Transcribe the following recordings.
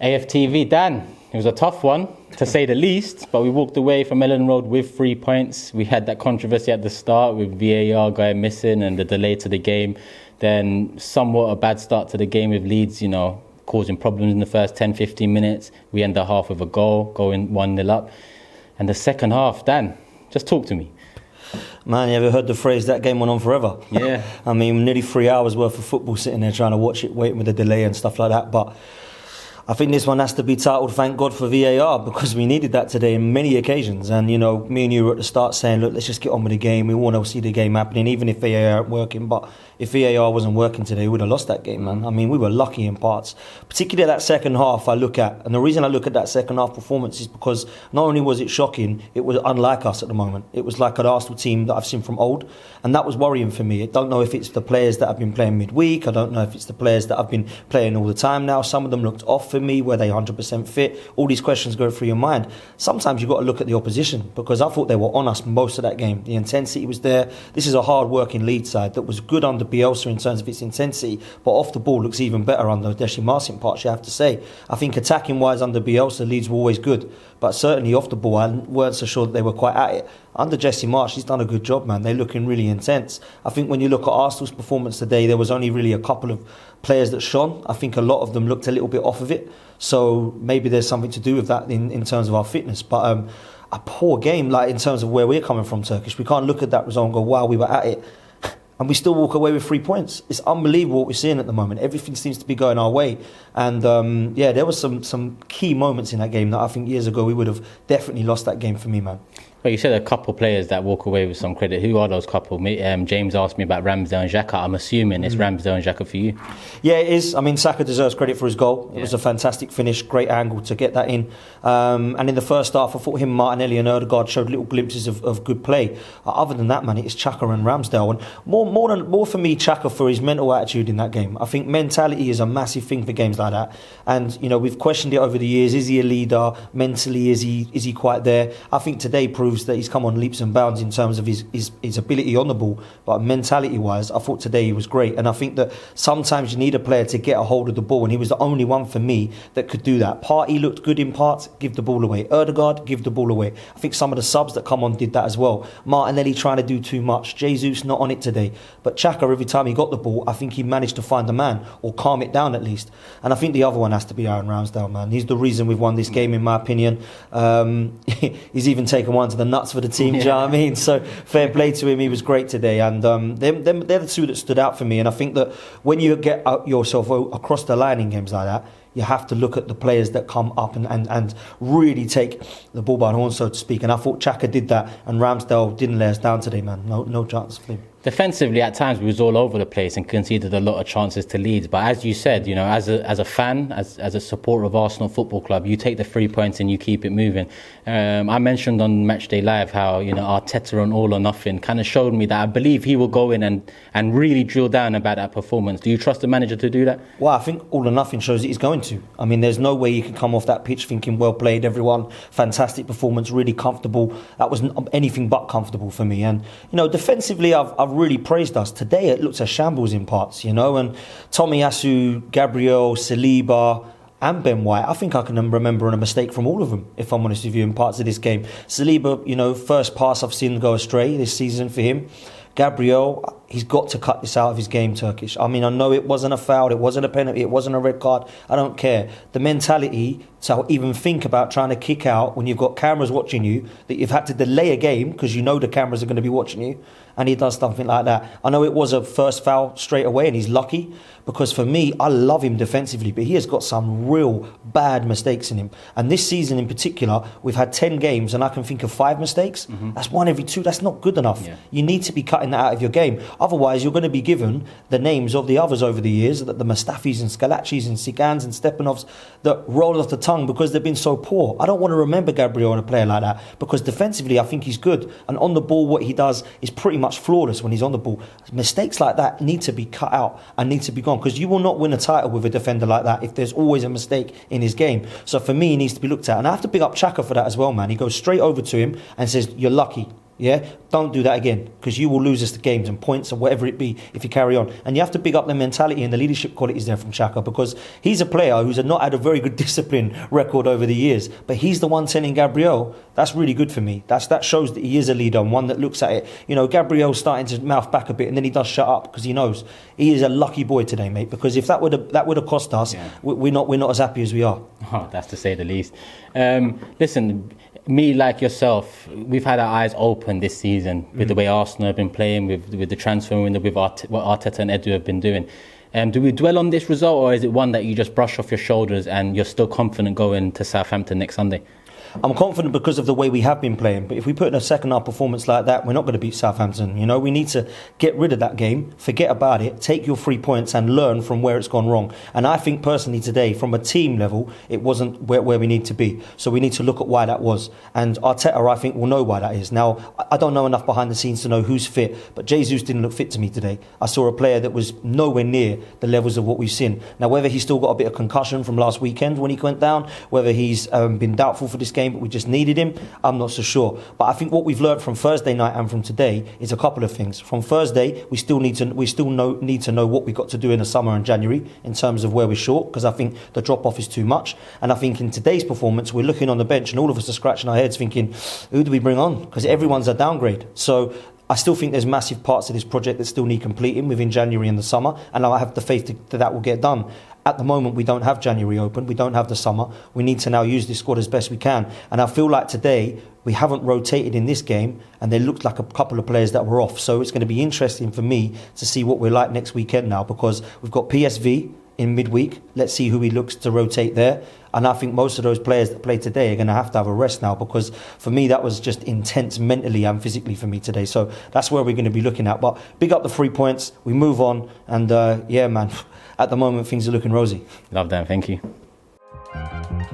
AFTV, Dan, it was a tough one, to say the least, but we walked away from Ellen Road with 3 points. We had that controversy at the start with VAR guy missing and the delay to the game. Then somewhat a bad start to the game with Leeds, causing problems in the first 10, 15 minutes. We end the half with a goal, going 1-0 up. And the second half, Dan, just talk to me. Man, you ever heard the phrase, that game went on forever? Yeah. I mean, nearly 3 hours worth of football sitting there trying to watch it, waiting with the delay and stuff like that. But I think this one has to be titled Thank God for VAR, because we needed that today on many occasions. And, me and you were at the start saying, look, let's just get on with the game. We want to see the game happening, even if VAR aren't working. But if VAR wasn't working today, we would have lost that game, man. I mean, we were lucky in parts. Particularly that second half I look at. And the reason I look at that second half performance is because not only was it shocking, it was unlike us at the moment. It was like an Arsenal team that I've seen from old. And that was worrying for me. I don't know if it's the players that have been playing midweek. I don't know if it's the players that have been playing all the time now. Some of them looked off for me. Were they 100% fit? All these questions go through your mind. Sometimes you've got to look at the opposition, because I thought they were on us most of that game. The intensity was there. This is a hard-working Leeds side that was good under Bielsa in terms of its intensity, but off the ball looks even better under Deshi Marcin parts, you have to say. I think attacking-wise under Bielsa, Leeds were always good, but certainly off the ball, I weren't so sure that they were quite at it. Under Jesse Marsch, he's done a good job, man. They're looking really intense. I think when you look at Arsenal's performance today, there was only really a couple of players that shone. I think a lot of them looked a little bit off of it. So maybe there's something to do with that in terms of our fitness. But a poor game, like in terms of where we're coming from, Turkish. We can't look at that result and go, wow, we were at it. And we still walk away with 3 points. It's unbelievable what we're seeing at the moment. Everything seems to be going our way. And there was some key moments in that game that I think years ago we would have definitely lost that game for me, man. Well, you said a couple of players that walk away with some credit. Who are those couple? James asked me about Ramsdale and Xhaka. I'm assuming it's Ramsdale and Xhaka for you. Yeah, it is. I mean, Saka deserves credit for his goal. It was a fantastic finish, great angle to get that in. And in the first half, I thought him, Martinelli and Ødegaard showed little glimpses of good play. Other than that, man, it's Xhaka and Ramsdale. And more for me, Xhaka for his mental attitude in that game. I think mentality is a massive thing for games like that. And, we've questioned it over the years. Is he a leader? Mentally, is he quite there? I think today proves that he's come on leaps and bounds in terms of his ability on the ball, but mentality-wise, I thought today he was great. And I think that sometimes you need a player to get a hold of the ball, and he was the only one for me that could do that. Partey looked good in parts, give the ball away. Ødegaard, give the ball away. I think some of the subs that come on did that as well. Martinelli trying to do too much. Jesus not on it today. But Xhaka, every time he got the ball, I think he managed to find the man, or calm it down at least. And I think the other one has to be Aaron Ramsdale, man. He's the reason we've won this game, in my opinion. He's even taken one to the nuts for the team, do you know what I mean? So fair play to him, he was great today. And they're the two that stood out for me. And I think that when you get yourself across the line in games like that, you have to look at the players that come up and really take the ball by the horn, so to speak. And I thought Xhaka did that, and Ramsdale didn't let us down today, man. No chance for him. Defensively, at times, we was all over the place and conceded a lot of chances to Leeds. But as you said, as a fan, as a supporter of Arsenal Football Club, you take the 3 points and you keep it moving. I mentioned on Matchday Live how, Arteta on All or Nothing kind of showed me that I believe he will go in and really drill down about that performance. Do you trust the manager to do that? Well, I think All or Nothing shows that he's going to. I mean, there's no way you can come off that pitch thinking, well played, everyone, fantastic performance, really comfortable. That was anything but comfortable for me. And, defensively, I've really praised us. Today it looks a shambles in parts, and Tomiyasu, Gabriel, Saliba and Ben White, I think I can remember a mistake from all of them, if I'm honest with you, in parts of this game. Saliba, first pass I've seen go astray this season for him. Gabriel, he's got to cut this out of his game, Turkish. I mean, I know it wasn't a foul, it wasn't a penalty, it wasn't a red card. I don't care. The mentality to even think about trying to kick out when you've got cameras watching you, that you've had to delay a game because you know the cameras are going to be watching you, and he does something like that. I know it was a first foul straight away, and he's lucky, because for me, I love him defensively, but he has got some real bad mistakes in him. And this season in particular, we've had 10 games, and I can think of 5 mistakes. That's 1 every 2. That's not good enough. Yeah. You need to be cutting that out of your game. Otherwise, you're going to be given the names of the others over the years, the Mustafis and Scalaccis and Sigans and Stepanovs, that roll off the tongue because they've been so poor. I don't want to remember Gabriel and a player like that, because defensively I think he's good, and on the ball what he does is pretty much flawless when he's on the ball. Mistakes like that need to be cut out and need to be gone, because you will not win a title with a defender like that if there's always a mistake in his game. So for me, he needs to be looked at, and I have to pick up Xhaka for that as well, man. He goes straight over to him and says, you're lucky. Yeah, don't do that again, because you will lose us the games and points or whatever it be if you carry on. And you have to big up the mentality and the leadership qualities there from Xhaka, because he's a player who's not had a very good discipline record over the years. But he's the one telling Gabriel, that's really good for me. That shows that he is a leader and one that looks at it. You know, Gabriel's starting to mouth back a bit, and then he does shut up because he knows he is a lucky boy today, mate. Because if that would have cost us, we're not as happy as we are. Oh, that's to say the least. Listen, me like yourself, we've had our eyes open this season with the way Arsenal have been playing, with the transfer window, with what Arteta and Edu have been doing. Do we dwell on this result, or is it one that you just brush off your shoulders and you're still confident going to Southampton next Sunday? I'm confident because of the way we have been playing. But if we put in a second half performance like that, we're not going to beat Southampton. You know, we need to get rid of that game, forget about it, take your 3 points and learn from where it's gone wrong. And I think personally today, from a team level, it wasn't where we need to be. So we need to look at why that was. And Arteta, I think, will know why that is. Now, I don't know enough behind the scenes to know who's fit, but Jesus didn't look fit to me today. I saw a player that was nowhere near the levels of what we've seen. Now, whether he's still got a bit of concussion from last weekend when he went down, whether he's been doubtful for this game, but we just needed him, I'm not so sure. But I think what we've learned from Thursday night and from today is a couple of things. From Thursday, we still need to know what we've got to do in the summer and January in terms of where we're short, because I think the drop off is too much. And I think in today's performance, we're looking on the bench and all of us are scratching our heads thinking, who do we bring on? Because everyone's a downgrade. So I still think there's massive parts of this project that still need completing within January and the summer, and I have the faith that will get done. At the moment, we don't have January open, we don't have the summer. We need to now use this squad as best we can. And I feel like today, we haven't rotated in this game, and there looked like a couple of players that were off. So it's going to be interesting for me to see what we're like next weekend now, because we've got PSV in midweek. Let's see who he looks to rotate there. And I think most of those players that played today are going to have a rest now, because for me that was just intense mentally and physically for me today. So that's where we're going to be looking at. But big up the 3 points, we move on, and yeah, man, at the moment things are looking rosy. Love that, thank you.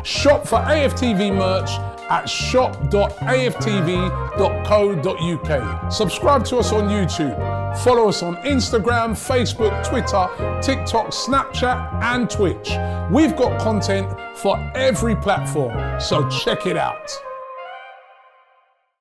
Shop for AFTV merch at shop.aftv.co.uk. Subscribe to us on YouTube. Follow us on Instagram, Facebook, Twitter, TikTok, Snapchat and Twitch. We've got content for every platform, so check it out.